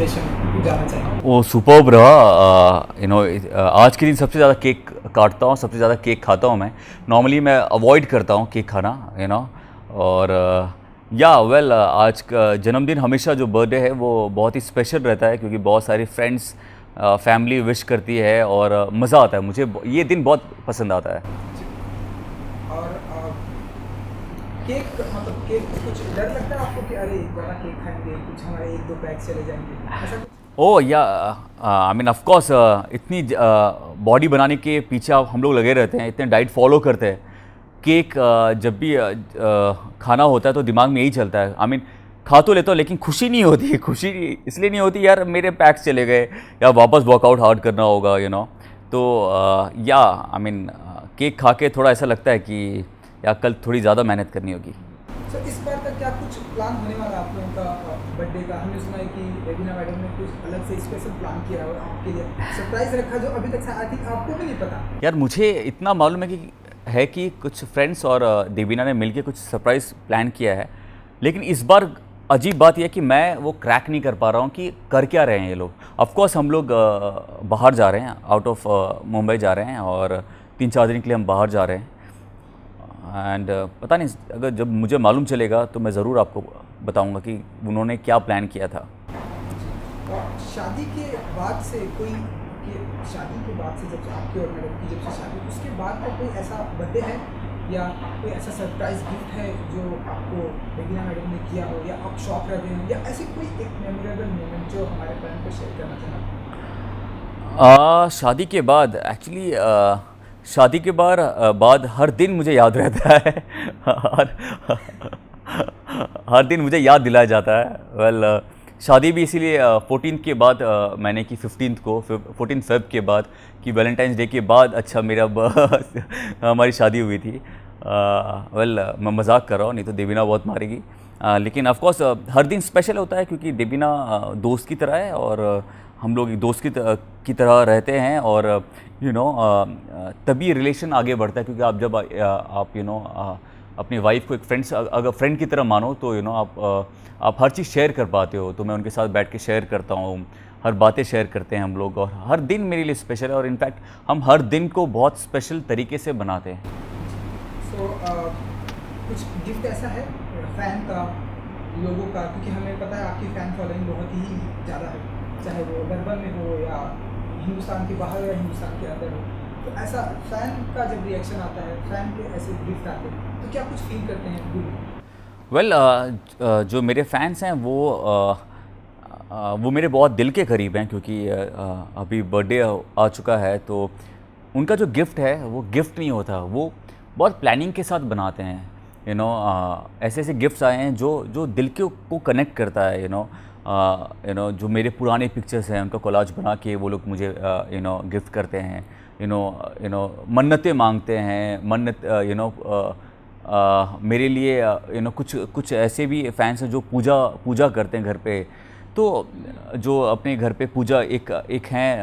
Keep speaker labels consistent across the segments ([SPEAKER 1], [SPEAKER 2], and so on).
[SPEAKER 1] Impression जानना चाहेंगे।
[SPEAKER 2] वो सुपर्ब रहा। आज के दिन सबसे ज़्यादा केक काटता हूँ, सबसे ज़्यादा केक खाता हूँ मैं। नॉर्मली मैं अवॉइड करता हूँ केक खाना, और या वेल आज का जन्मदिन हमेशा जो बर्थडे है वो बहुत ही स्पेशल रहता है, क्योंकि बहुत सारी फ्रेंड्स फैमिली विश करती है और मज़ा आता है। मुझे ये दिन बहुत पसंद आता है।
[SPEAKER 1] और केक मतलब केक कुछ डर लगता है आपको कि अरे ज़्यादा केक खाएंगे कुछ हमारे 1-2 पैक चले जाएंगे, ऐसा कुछ?
[SPEAKER 2] ओ या आई मीन ऑफ कोर्स, इतनी बॉडी बनाने के पीछे हम लोग लगे रहते हैं, इतने डाइट फॉलो करते हैं। केक जब भी खाना होता है तो दिमाग में यही चलता है। आई मीन खा तो लेता हूँ लेकिन खुशी नहीं होती। खुशी इसलिए नहीं होती यार मेरे पैक्स चले गए या वापस वर्कआउट हार्ड करना होगा, तो या आई मीन केक खा के थोड़ा ऐसा लगता है कि या कल थोड़ी ज़्यादा मेहनत करनी होगी।
[SPEAKER 1] सर इस बार का क्या कुछ प्लान होने वाला है आप लोगों का बर्थडे का? हमने सुना है कि रेबिना मैडम ने कुछ अलग से स्पेशल प्लान किया और आपके लिए सरप्राइज रखा जो अभी तक आई थिंक आपको भी नहीं पता।
[SPEAKER 2] यार मुझे इतना मालूम है कि कुछ फ्रेंड्स और देवीना ने मिलके कुछ सरप्राइज़ प्लान किया है, लेकिन इस बार अजीब बात यह है कि मैं वो क्रैक नहीं कर पा रहा हूँ कि कर क्या रहे हैं ये लोग। ऑफकोर्स हम लोग बाहर जा रहे हैं, आउट ऑफ मुंबई जा रहे हैं और 3-4 दिन के लिए हम बाहर जा रहे हैं। एंड पता नहीं, अगर जब मुझे मालूम चलेगा तो मैं ज़रूर आपको बताऊंगा कि उन्होंने क्या प्लान किया था।
[SPEAKER 1] और शादी के बाद से शादी के बाद से जब से आपकी और मैडम की जब से शादी उसके बाद का कोई ऐसा बर्थडे है या कोई ऐसा सरप्राइज गिफ्ट है जो आपको रेबिना मैडम ने किया हो या आप शॉक रह गए हो या ऐसी कोई एक मेमोरेबल मोमेंट जो हमारे फ्रेंड को शेयर करना चाहना?
[SPEAKER 2] शादी के बाद एक्चुअली शादी के बाद हर दिन मुझे याद रहता है। हर दिन मुझे याद दिलाया जाता है। वेल शादी भी इसीलिए 14 के बाद मैंने की 14 फेब के बाद कि वैलेंटाइंस डे के बाद अच्छा मेरा हमारी शादी हुई थी। वेल मैं मजाक कर रहा हूँ, नहीं तो देवीना बहुत मारेगी। लेकिन ऑफ कोर्स हर दिन स्पेशल होता है क्योंकि देवीना दोस्त की तरह है और हम लोग एक दोस्त की तरह रहते हैं और तभी रिलेशन आगे बढ़ता है। क्योंकि आप जब आप अपनी वाइफ को एक अगर फ्रेंड की तरह मानो तो आप हर चीज़ शेयर कर पाते हो। तो मैं उनके साथ बैठ के शेयर करता हूँ, हर बातें शेयर करते हैं हम लोग, और हर दिन मेरे लिए स्पेशल है और इनफैक्ट हम हर दिन को बहुत स्पेशल तरीके से बनाते हैं।
[SPEAKER 1] सो कुछ गिफ्ट ऐसा है फैन का, लोगों का, क्योंकि हमें पता है आपकी फ़ैन फॉलोइंग बहुत ही ज़्यादा है, चाहे वो गरबा में हो या हिंदुस्तान के बाहर या हिंदुस्तान के अंदर हो। तो ऐसा फ़ैन का जब रिएक्शन आता है, फ़ैन के ऐसे गिफ्ट आते हैं, तो क्या कुछ फील करते हैं दिल में?
[SPEAKER 2] वेल जो मेरे फैंस हैं वो मेरे बहुत दिल के करीब हैं, क्योंकि अभी बर्थडे आ चुका है तो उनका जो गिफ्ट है वो गिफ्ट नहीं होता, वो बहुत प्लानिंग के साथ बनाते हैं। ऐसे ऐसे गिफ्ट्स आए हैं जो दिल को कनेक्ट करता है। जो मेरे पुराने पिक्चर्स हैं उनका कोलाज बना के वो लोग मुझे गिफ्ट करते हैं। मन्नतें मांगते हैं, मेरे लिए कुछ ऐसे भी फैंस हैं जो पूजा करते हैं घर पे। तो जो अपने घर पे पूजा एक हैं,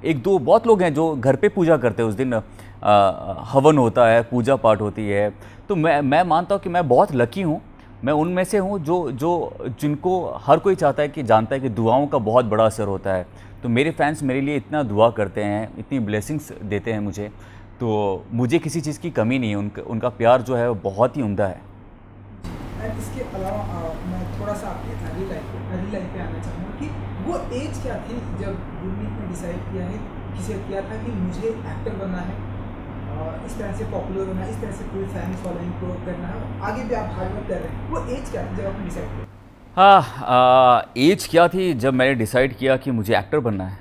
[SPEAKER 2] एक दो बहुत लोग हैं जो घर पे पूजा करते हैं। उस दिन हवन होता है, पूजा पाठ होती है। तो मैं मानता हूँ कि मैं बहुत लकी हूँ, मैं उनमें से हूँ जिनको हर कोई चाहता है कि जानता है कि दुआओं का बहुत बड़ा असर होता है। तो मेरे फैंस मेरे लिए इतना दुआ करते हैं, इतनी ब्लेसिंग्स देते हैं मुझे, तो मुझे किसी चीज़ की कमी नहीं है। उनका प्यार जो है वो बहुत ही उम्दा है।
[SPEAKER 1] एंड इसके अलावा मैं थोड़ा सा आपकी अर्ली लाइफ पे आना चाहूँगा कि वो एज क्या थी जब गुरमीत ने डिसाइड किया था कि मुझे एक्टर बनना है, इस तरह से पॉपुलर होना है, इस तरह से पूरी फैन फॉलोइंग को करना है, आगे भी आप हार्ड वर्क कर रहे हैं। वो एज क्या थी जब आपने डिसाइड किया?
[SPEAKER 2] हाँ, एज क्या थी जब मैंने डिसाइड किया कि मुझे एक्टर बनना है?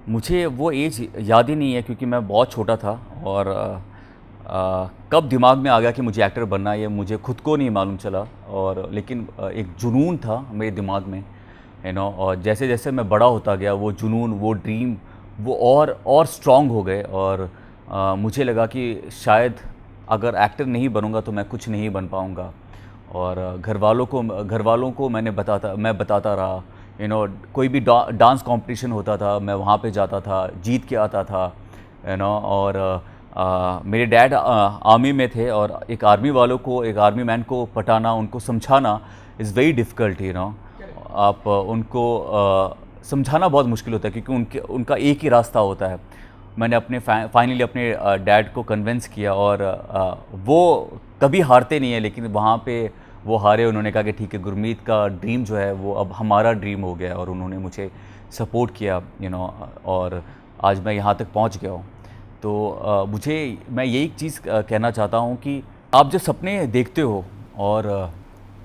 [SPEAKER 2] मुझे वो एज याद ही नहीं है, क्योंकि मैं बहुत छोटा था और कब दिमाग में आ गया कि मुझे एक्टर बनना है ये मुझे खुद को नहीं मालूम चला। और लेकिन एक जुनून था मेरे दिमाग में, और जैसे जैसे मैं बड़ा होता गया वो जुनून, वो ड्रीम वो और स्ट्रॉन्ग हो गए। और मुझे लगा कि शायद अगर एक्टर नहीं बनूंगा तो मैं कुछ नहीं बन पाऊंगा। और घर वालों को मैं बताता रहा। कोई भी डांस कंपटीशन होता था मैं वहाँ पे जाता था, जीत के आता था। और मेरे डैड आर्मी में थे और एक आर्मी मैन को पटाना, उनको समझाना इज़ वेरी डिफ़िकल्ट। आप उनको समझाना बहुत मुश्किल होता है, क्योंकि उनका एक ही रास्ता होता है। मैंने फाइनली अपने डैड को कन्विंस किया, और वो कभी हारते नहीं है, लेकिन वहाँ पे वो हारे। उन्होंने कहा कि ठीक है, गुरमीत का ड्रीम जो है वो अब हमारा ड्रीम हो गया है, और उन्होंने मुझे सपोर्ट किया, और आज मैं यहाँ तक पहुँच गया हूँ। तो मैं यही चीज़ कहना चाहता हूँ कि आप जो सपने देखते हो, और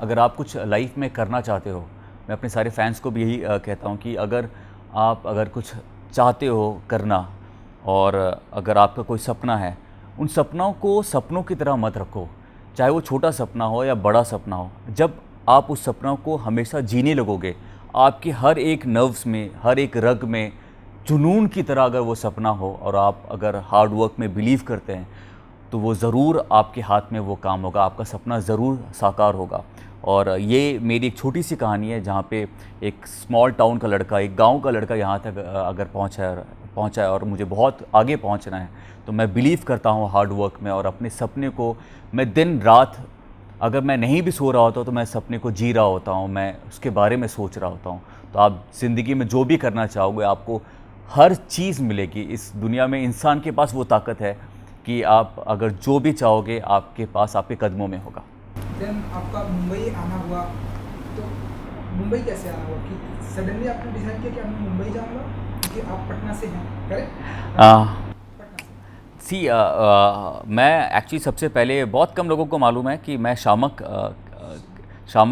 [SPEAKER 2] अगर आप कुछ लाइफ में करना चाहते हो, मैं अपने सारे फैंस को भी यही कहता हूँ कि अगर कुछ चाहते हो करना, और अगर आपका कोई सपना है, उन सपनों को सपनों की तरह मत रखो। चाहे वो छोटा सपना हो या बड़ा सपना हो, जब आप उस सपनों को हमेशा जीने लगोगे, आपके हर एक नर्व्स में, हर एक रग में जुनून की तरह अगर वो सपना हो, और आप अगर हार्ड वर्क में बिलीव करते हैं, तो वो ज़रूर आपके हाथ में वो काम होगा, आपका सपना ज़रूर साकार होगा। और ये मेरी एक छोटी सी कहानी है, जहाँ पे एक स्मॉल टाउन का लड़का, एक गांव का लड़का यहाँ तक अगर पहुँचा है, और मुझे बहुत आगे पहुँचना है, तो मैं बिलीव करता हूँ हार्ड वर्क में, और अपने सपने को मैं दिन रात, अगर मैं नहीं भी सो रहा होता तो मैं सपने को जी रहा होता हूँ, मैं उसके बारे में सोच रहा होता हूँ। तो आप ज़िंदगी में जो भी करना चाहोगे, आपको हर चीज़ मिलेगी। इस दुनिया में इंसान के पास वो ताकत है कि आप अगर जो भी चाहोगे, आपके पास आपके कदमों में होगा।
[SPEAKER 1] देन आपका मुंबई आना हुआ, तो मुंबई कैसे आना हुआ कि सडनली आपने डिसाइड किया कि मैं मुंबई जाऊंगा, क्योंकि आप पटना से हैं, करेक्ट? पटना से।
[SPEAKER 2] मैं एक्चुअली सबसे पहले, बहुत कम लोगों को मालूम है कि मैं शामक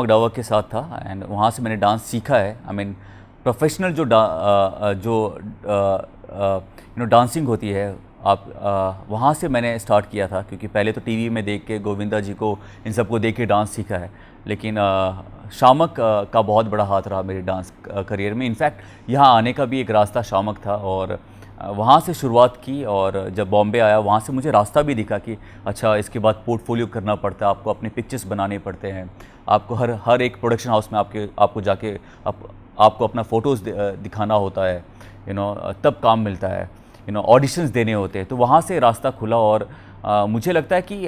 [SPEAKER 2] डावर के साथ था, एंड वहाँ से मैंने डांस सीखा है। आई मीन प्रोफेशनल डांसिंग होती है, आप वहाँ से मैंने स्टार्ट किया था, क्योंकि पहले तो टीवी में देख के गोविंदा जी को, इन सबको देख के डांस सीखा है। लेकिन शामक का बहुत बड़ा हाथ रहा मेरे डांस करियर में। इनफैक्ट यहाँ आने का भी एक रास्ता शामक था, और वहाँ से शुरुआत की। और जब बॉम्बे आया, वहाँ से मुझे रास्ता भी दिखा कि अच्छा, इसके बाद पोर्टफोलियो करना पड़ता है, आपको अपने पिक्चर्स बनाने पड़ते हैं, आपको हर एक प्रोडक्शन हाउस में आपको जाके आपको अपना फ़ोटोज़ दिखाना होता है, तब काम मिलता है, ऑडिशंस देने होते हैं। तो वहाँ से रास्ता खुला, और मुझे लगता है कि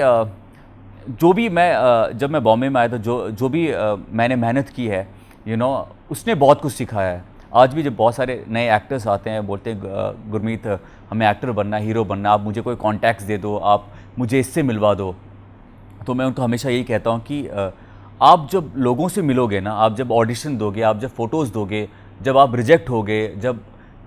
[SPEAKER 2] जो भी जब मैं बॉम्बे में आया, तो जो भी मैंने मेहनत की है, उसने बहुत कुछ सिखाया है। आज भी जब बहुत सारे नए एक्टर्स आते हैं, बोलते हैं गुरमीत हमें एक्टर बनना है, हीरो बनना है, आप मुझे कोई कॉन्टैक्ट्स दे दो, आप मुझे इससे मिलवा दो, तो मैं उनको हमेशा यही कहता हूँ कि आप जब लोगों से मिलोगे ना, आप जब ऑडिशन दोगे, आप जब फ़ोटोज़ दोगे, जब आप रिजेक्ट होगे,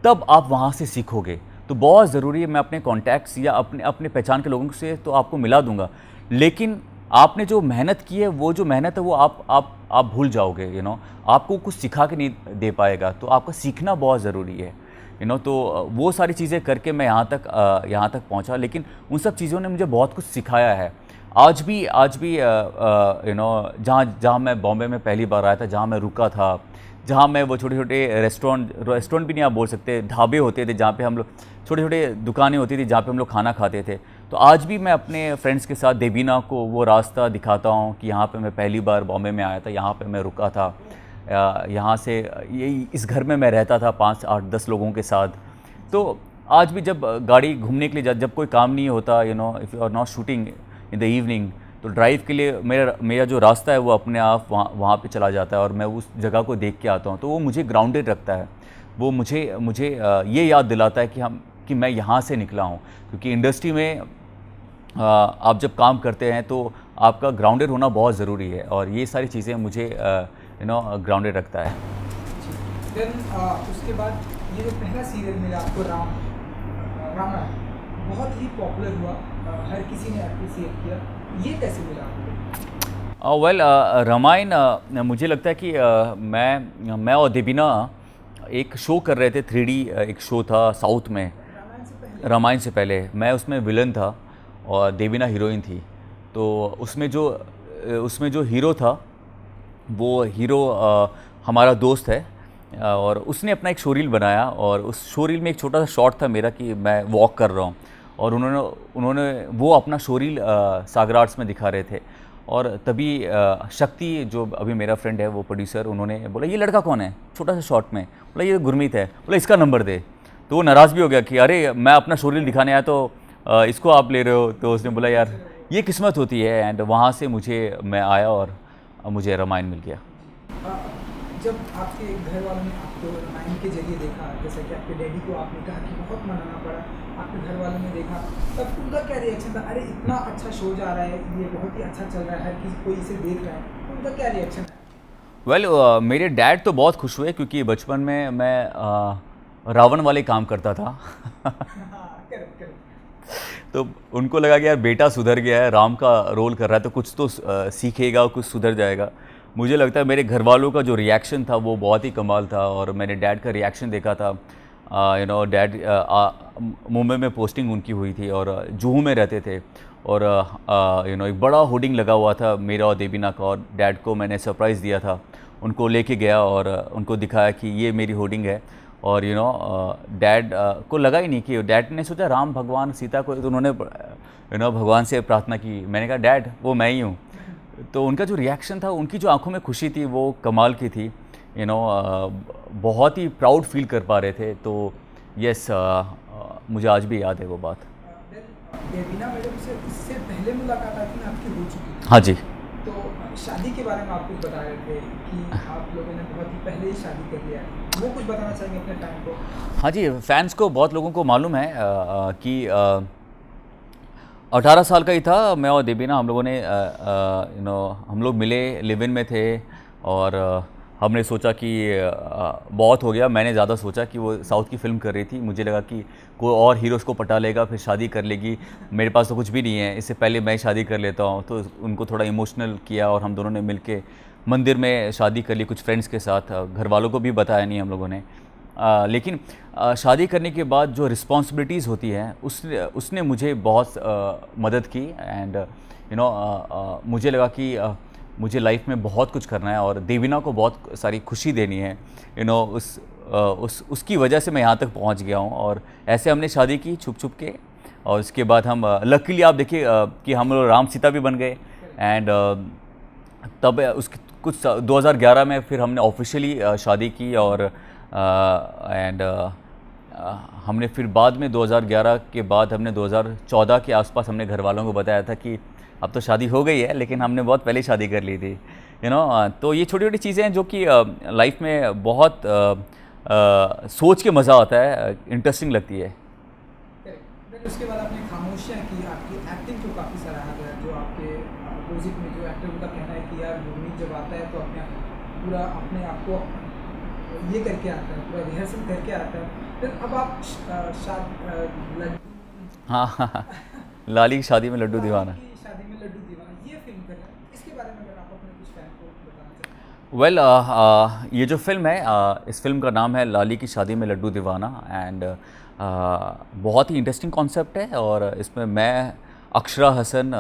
[SPEAKER 2] तब आप वहाँ से सीखोगे। तो बहुत ज़रूरी है, मैं अपने कॉन्टैक्ट्स या अपने पहचान के लोगों से तो आपको मिला दूंगा, लेकिन आपने जो मेहनत की है, वो जो मेहनत है वो आप भूल जाओगे। आपको कुछ सिखा के नहीं दे पाएगा, तो आपका सीखना बहुत ज़रूरी है। तो वो सारी चीज़ें करके मैं यहाँ तक पहुँचा, लेकिन उन सब चीज़ों ने मुझे बहुत कुछ सिखाया है। आज भी जहाँ मैं बॉम्बे में पहली बार आया था, जहाँ मैं रुका था, जहाँ मैं वो छोटे छोटे रेस्टोरेंट भी नहीं आप बोल सकते, ढाबे होते थे, जहाँ पे हम लोग, छोटे छोटे दुकानें होती थी जहाँ पे हम लोग खाना खाते थे। तो आज भी मैं अपने फ्रेंड्स के साथ देवीना को वो रास्ता दिखाता हूँ कि यहाँ पे मैं पहली बार बॉम्बे में आया था, यहाँ पे मैं रुका था, यहाँ से इस घर में मैं रहता था 5, 8, 10 लोगों के साथ। तो आज भी जब गाड़ी घूमने के लिए जब कोई काम नहीं होता, if you are not shooting in the evening, तो ड्राइव के लिए मेरा जो रास्ता है वो अपने आप वहाँ पे चला जाता है, और मैं उस जगह को देख के आता हूँ। तो वो मुझे ग्राउंडेड रखता है, वो मुझे ये याद दिलाता है कि मैं यहाँ से निकला हूँ। क्योंकि इंडस्ट्री में आप जब काम करते हैं तो आपका ग्राउंडेड होना बहुत ज़रूरी है, और ये सारी चीज़ें मुझे ग्राउंडेड रखता है।
[SPEAKER 1] देन उसके बाद ये जो पहला सीरियल मिला आपको, रामायण, बहुत ही पॉपुलर हुआ, हर किसी ने अप्रिशिएट किया, ये कैसे मिला आपको?
[SPEAKER 2] वेल, रामायण, मुझे लगता है कि मैं और देवीना एक शो कर रहे थे, 3D एक शो था साउथ में। रामायण से पहले मैं उसमें विलन था और देवीना हीरोइन थी। तो उसमें जो हीरो था, वो हीरो हमारा दोस्त है, और उसने अपना एक शोरील बनाया, और उस शोरील में एक छोटा सा शॉट था मेरा कि मैं वॉक कर रहा हूँ, और उन्होंने वो अपना शोरील सागर आर्ट्स में दिखा रहे थे। और तभी शक्ति, जो अभी मेरा फ्रेंड है, वो प्रोड्यूसर, उन्होंने बोला ये लड़का कौन है छोटा सा शॉट में, बोला ये गुरमीत है, बोला इसका नंबर दे। तो वो नाराज़ भी हो गया कि अरे मैं अपना शोरील दिखाने आया तो इसको आप ले रहे हो। तो उसने बोला यार ये किस्मत होती है, एंड वहाँ से मैं आया और मुझे रामायण मिल गया।
[SPEAKER 1] जब आपके घर वालों ने आपको रामायण के जरिए देखा, जैसा कि आपके डैडी को आपने कहा कि बहुत मनाना पड़ा, आपके घर वालों ने देखा, तब उनका क्या रिएक्शन था? अरे इतना अच्छा शो जा रहा है, ये बहुत ही अच्छा चल रहा है, हर किसी कोई इसे देख रहा है, तो उनका क्या रिएक्शन है?
[SPEAKER 2] वेल मेरे डैड तो बहुत खुश हुए क्योंकि बचपन में मैं रावण वाले काम करता था।
[SPEAKER 1] हाँ, करेक्ट करेक्ट।
[SPEAKER 2] तो उनको लगा कि यार बेटा सुधर गया है, राम का रोल कर रहा है तो कुछ तो सीखेगा, कुछ सुधर जाएगा। मुझे लगता है मेरे घर वालों का जो रिएक्शन था वो बहुत ही कमाल था और मैंने डैड का रिएक्शन देखा था। डैड मुंबई में पोस्टिंग उनकी हुई थी और जुहू में रहते थे और एक बड़ा होर्डिंग लगा हुआ था मेरा और देवीना का, और डैड को मैंने सरप्राइज़ दिया था। उनको लेके गया और उनको दिखाया कि ये मेरी होर्डिंग है। और डैड को लगा ही नहीं कि डैड ने सोचा राम भगवान सीता को, तो उन्होंने भगवान से प्रार्थना की। मैंने कहा डैड वो मैं ही हूँ। तो उनका जो रिएक्शन था, उनकी जो आंखों में खुशी थी वो कमाल की थी। बहुत ही प्राउड फील कर पा रहे थे। तो यस, मुझे आज भी याद है वो बात।
[SPEAKER 1] देवीना मैडम से इससे पहले मुलाकात आपकी हो चुकी थी।
[SPEAKER 2] हाँ जी।
[SPEAKER 1] तो शादी के बारे में आप कुछ बता रहे थे कि आप लोगों ने बहुत ही पहले ही शादी कर लिया है, वो कुछ बताना चाहेंगे अपने टाइम को?
[SPEAKER 2] हाँ जी, फैंस को, बहुत लोगों को मालूम है कि 18 साल का ही था मैं और देवीना। हम लोगों ने हम लोग मिले, लिव इन में थे और हमने सोचा कि बहुत हो गया। मैंने ज़्यादा सोचा कि वो साउथ की फ़िल्म कर रही थी, मुझे लगा कि कोई और हीरोज़ को पटा लेगा फिर शादी कर लेगी। मेरे पास तो कुछ भी नहीं है, इससे पहले मैं शादी कर लेता हूँ। तो उनको थोड़ा इमोशनल किया और हम दोनों ने मिल के मंदिर में शादी कर ली कुछ फ्रेंड्स के साथ। घर वालों को भी बताया नहीं हम लोगों ने। लेकिन शादी करने के बाद जो रिस्पॉन्सिबिलिटीज़ होती हैं उसने मुझे बहुत मदद की। एंड मुझे लगा कि मुझे लाइफ में बहुत कुछ करना है और देवीना को बहुत सारी खुशी देनी है। उसकी वजह से मैं यहाँ तक पहुँच गया हूँ और ऐसे हमने शादी की छुप छुप के। और उसके बाद हम लकीली आप देखिए कि हम लोग राम सीता भी बन गए। एंड तब उसके कुछ 2011 में फिर हमने ऑफिशियली शादी की और हमने फिर बाद में 2011 के बाद हमने 2014 के आसपास हमने घर वालों को बताया था कि अब तो शादी हो गई है, लेकिन हमने बहुत पहले शादी कर ली थी। तो ये छोटी छोटी चीज़ें हैं जो कि लाइफ में बहुत सोच के मज़ा आता है, इंटरेस्टिंग लगती है।
[SPEAKER 1] उसके बाद आपने खामोशियाँ की, आपकी एक्टिंग को काफ़ी सराहा गया। जो आपके अपोजिट में जो एक्टर, उनका कहना है कि यार गुरमीत जब आता है तो अपने आप को ये करके आता है, पूरा रिहर्सल करके आता है। फिर अब आप
[SPEAKER 2] हाँ लाली की शादी में लड्डू दीवाना।
[SPEAKER 1] शादी में लड्डू दीवाना ये फिल्म कर रहे हैं, इसके बारे में अगर आप अपने कुछ फैन को बताना चाहें?
[SPEAKER 2] वेल ये जो फिल्म है, इस फिल्म का नाम है लाली की शादी में लड्डू दीवाना। एंड बहुत ही इंटरेस्टिंग कॉन्सेप्ट है और इसमें मैं, अक्षरा हसन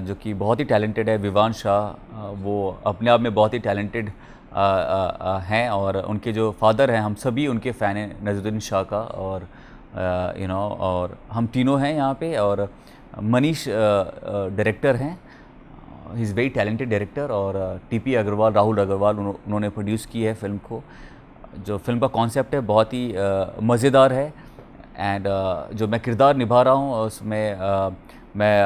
[SPEAKER 2] जो कि बहुत ही टैलेंटेड है, विवान शाह वो अपने आप में बहुत ही टैलेंटेड हैं और उनके जो फादर हैं, हम सभी उनके फ़ैन हैं, नज़रुद्दीन शाह का। और और हम तीनों हैं यहाँ पे। और मनीष डायरेक्टर हैं, he is very talented director. और टीपी अग्रवाल, राहुल अग्रवाल, उन्होंने प्रोड्यूस की है फ़िल्म को। जो फ़िल्म का कॉन्सेप्ट है बहुत ही मज़ेदार है। एंड जो मैं किरदार निभा रहा हूँ उसमें मैं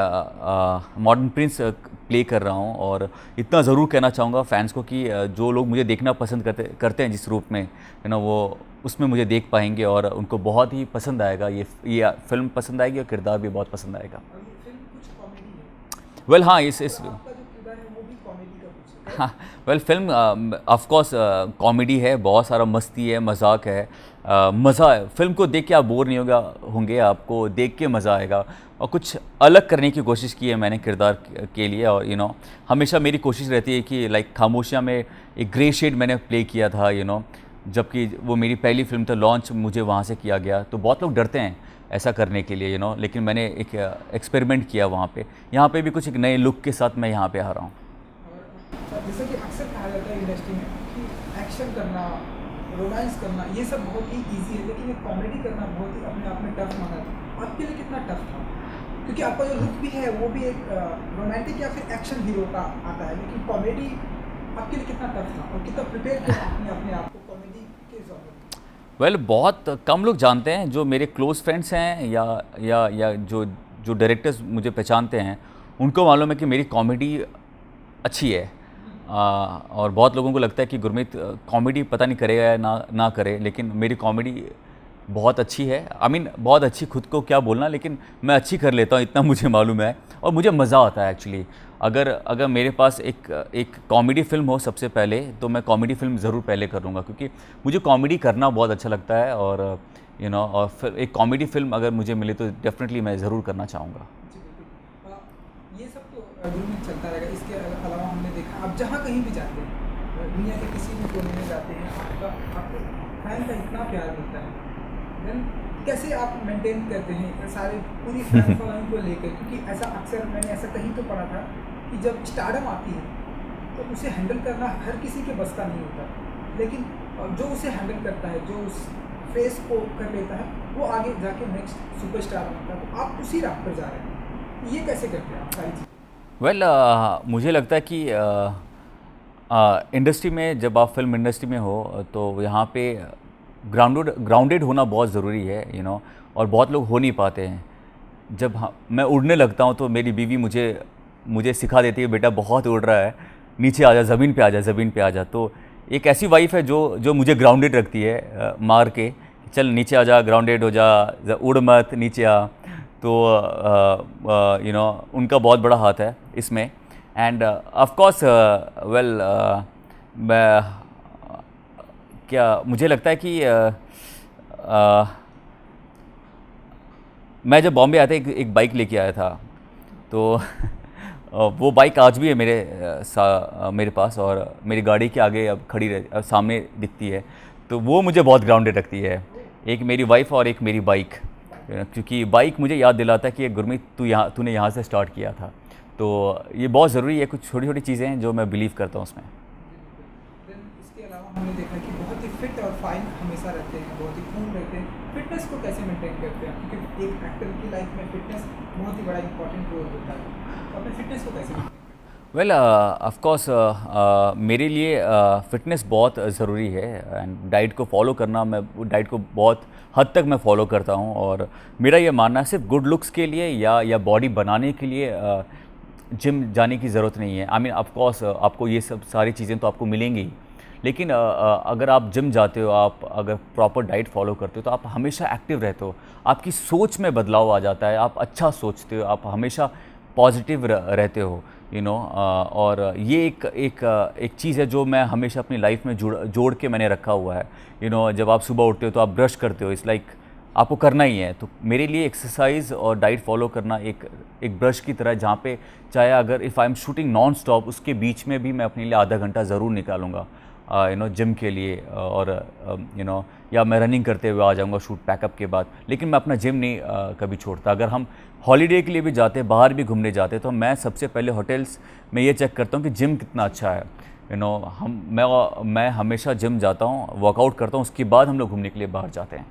[SPEAKER 2] मॉडर्न प्रिंस प्ले कर रहा हूँ। और इतना ज़रूर कहना चाहूँगा फैंस को कि जो लोग मुझे देखना पसंद करते हैं जिस रूप में, वो उसमें मुझे देख पाएंगे और उनको बहुत ही पसंद आएगा। ये फिल्म पसंद आएगी और किरदार भी बहुत पसंद आएगा। वेल हाँ, इस हाँ, well film of course comedy है, बहुत सारा मस्ती है, मजाक है, मज़ा है। फिल्म को देख के आप बोर नहीं होंगे, आपको देख के मज़ा आएगा। और कुछ अलग करने की कोशिश की है मैंने किरदार के लिए। और हमेशा मेरी कोशिश रहती है कि लाइक खामोशियाँ में एक ग्रे शेड मैंने प्ले किया था, जबकि वो मेरी पहली फिल्म था, लॉन्च मुझे वहाँ से किया गया। तो बहुत लोग डरते हैं ऐसा करने के लिए, लेकिन मैंने एक एक्सपेरिमेंट किया वहाँ पे। यहाँ पे भी कुछ एक नए लुक के साथ मैं यहाँ पे आ रहा हूँ।
[SPEAKER 1] जैसे कि अक्सर कहा जाता है इंडस्ट्री में कि एक्शन करना, रोमांस करना, ये सब बहुत ही इजी है, लेकिन ये कॉमेडी करना बहुत ही अपने आप में टफ माना था। आपके लिए कितना टफ था? क्योंकि आपका जो लुक भी है वो भी एक रोमांटिक या फिर एक्शन हीरो का आता है, लेकिन कॉमेडी आपके लिए कितना टफ था और कितना प्रिपेयर किया आपने अपने आप को कॉमेडी के जॉनर?
[SPEAKER 2] वेल बहुत कम लोग जानते हैं, जो मेरे क्लोज़ फ्रेंड्स हैं या जो डायरेक्टर्स मुझे पहचानते हैं, उनको मालूम है कि मेरी कॉमेडी अच्छी है। और बहुत लोगों को लगता है कि गुरमीत कॉमेडी पता नहीं करेगा या ना ना करे, लेकिन मेरी कॉमेडी बहुत अच्छी है। आई मीन बहुत अच्छी, खुद को क्या बोलना, लेकिन मैं अच्छी कर लेता हूँ, इतना मुझे मालूम है और मुझे मज़ा आता है एक्चुअली। अगर अगर मेरे पास एक कॉमेडी फ़िल्म हो सबसे पहले, तो मैं कॉमेडी फ़िल्म ज़रूर पहले कर लूँगा, क्योंकि मुझे कॉमेडी करना बहुत अच्छा लगता है। और और फिर एक कॉमेडी फ़िल्म अगर मुझे मिले तो डेफ़िनेटली मैं ज़रूर करना चाहूँगा।
[SPEAKER 1] जी, बिल्कुल। ये सब तो दिल में चलता रहेगा। इसके अलावा हमने देखा, आप जहाँ कहीं भी जाते हैं, दुनिया के किसी भी कोने में जाते हैं, आपको फैन का इतना प्यार मिलता है, देन कैसे आप मेंटेन करते हैं इतने सारे पूरी फैन फॉलोइंग को लेकर? क्योंकि ऐसा अक्सर मैंने ऐसा कहीं तो पढ़ा था कि जब स्टारडम आती है तो उसे हैंडल करना हर किसी के बस का नहीं होता, लेकिन जो उसे हैंडल करता है, जो उस फेस को कर लेता है, वो आगे जाके नेक्स्ट सुपरस्टार बनता है। तो आप उसी राह पर जा रहे हैं, ये कैसे करते हैं आप सारी चीज़?
[SPEAKER 2] वेल मुझे लगता है कि इंडस्ट्री में, जब आप फिल्म इंडस्ट्री में हो तो यहाँ पे ग्राउंडेड होना बहुत ज़रूरी है, और बहुत लोग हो नहीं पाते हैं। जब मैं उड़ने लगता हूँ तो मेरी बीवी मुझे सिखा देती है, बेटा बहुत उड़ रहा है, नीचे आ जा, ज़मीन पे आ जा, ज़मीन पे आ जा। तो एक ऐसी वाइफ है जो मुझे ग्राउंडेड रखती है, मार के, चल नीचे आ जा, ग्राउंडेड हो जा, उड़ मत, नीचे आ। तो उनका बहुत बड़ा हाथ है इसमें। एंड ऑफ कोर्स वेल मैं क्या मुझे लगता है कि मैं जब बॉम्बे आया था एक बाइक लेके आया था, तो वो बाइक आज भी है मेरे पास, और मेरी गाड़ी के आगे अब खड़ी सामने दिखती है। तो वो मुझे बहुत ग्राउंडेड रखती है, एक मेरी वाइफ और एक मेरी बाइक, क्योंकि बाइक मुझे याद दिलाता है कि गुरमीत तूने यहाँ से स्टार्ट किया था। तो ये बहुत ज़रूरी है, कुछ छोटी छोटी चीज़ें हैं जो मैं बिलीव करता हूँ उसमें।
[SPEAKER 1] देन इसके अलावा हमने देखा कि बहुत ही फिट और फाइन हमेशा रहते हैं, बहुत ही कूल रहते हैं। फिटनेस को कैसे मेंटेन करते हैं? क्योंकि एक एक्टर की लाइफ में फिटनेस बहुत ही बड़ा इंपॉर्टेंट रोल होता है, तो अपने फिटनेस को कैसे maintain करते हैं?
[SPEAKER 2] वेल ऑफ कोर्स मेरे लिए फ़िटनेस बहुत ज़रूरी है, एंड डाइट को फॉलो करना, मैं डाइट को बहुत हद तक मैं फॉलो करता हूँ। और मेरा ये मानना है सिर्फ गुड लुक्स के लिए या बॉडी बनाने के लिए जिम जाने की ज़रूरत नहीं है। आई मीन ऑफ कोर्स आपको ये सब सारी चीज़ें तो आपको मिलेंगी ही, लेकिन अगर आप जिम जाते हो, आप अगर प्रॉपर डाइट फॉलो करते हो, तो आप हमेशा एक्टिव रहते हो, आपकी सोच में बदलाव आ जाता है, आप अच्छा सोचते हो, आप हमेशा पॉजिटिव रहते हो, और ये एक चीज़ है जो मैं हमेशा अपनी लाइफ में जोड़ के मैंने रखा हुआ है। जब आप सुबह उठते हो तो आप ब्रश करते हो, इट्स लाइक आपको करना ही है। तो मेरे लिए एक्सरसाइज और डाइट फॉलो करना एक ब्रश की तरह, जहाँ पे चाहे अगर if I am shooting non stop, उसके बीच में भी मैं अपने लिए आधा घंटा ज़रूर निकालूंगा जिम के लिए, और या मैं रनिंग करते हुए आ जाऊंगा शूट पैकअप के बाद। लेकिन मैं अपना जिम नहीं कभी छोड़ता। अगर हम हॉलीडे के लिए भी जाते हैं, बाहर भी घूमने जाते हैं, तो मैं सबसे पहले होटल्स में ये चेक करता हूँ कि जिम कितना अच्छा है। मैं हमेशा जिम जाता हूँ, वर्कआउट करता हूँ, उसके बाद हम लोग घूमने के लिए बाहर जाते हैं।